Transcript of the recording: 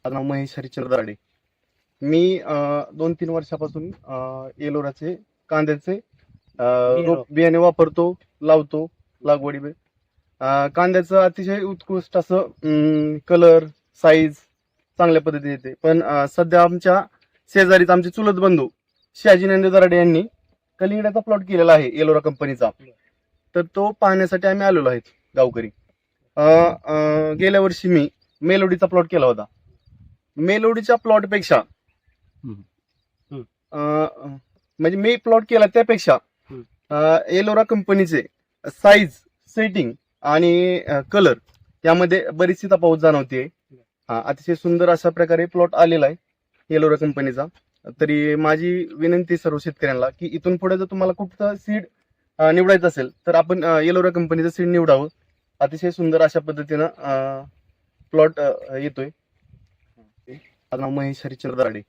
माझं नाव महेश हरिश्चंद्र दराडे. मी 2-3 वर्षापासून एलोराचे कांद्याचे बियाणे वापरतो, लावतो लागवडी. कांद्याचं अतिशय उत्कृष्ट असं कलर, साईज चांगल्या पद्धतीने येते. पण सध्या आमच्या शेजारीच आमचे चुलत बंधू शहाजी नंदे दराडे यांनी कलिंगडाचा प्लॉट केलेला आहे एलोरा कंपनीचा. तर तो पाहण्यासाठी आम्ही आलेलो आहेत गावकरी. गेल्या वर्षी मी मेलोडीचा प्लॉट केला होता. मेलोडीच्या प्लॉटपेक्षा म्हणजे मी प्लॉट केला त्यापेक्षा एलोरा कंपनीचे साईज, सेटिंग आणि कलर यामध्ये बरीचशी तफावत जाणवते. अतिशय सुंदर अशा प्रकारे प्लॉट आलेला आहे एलोरा कंपनीचा. तरी माझी विनंती सर्व शेतकऱ्यांना की इथून पुढे जर तुम्हाला कुठचं सीड निवडायचं असेल तर आपण एलोरा कंपनीचं सीड निवडावं. अतिशय सुंदर अशा पद्धतीनं प्लॉट येतोय. माझं नाव महेश हरिश्चंद्र दराडे.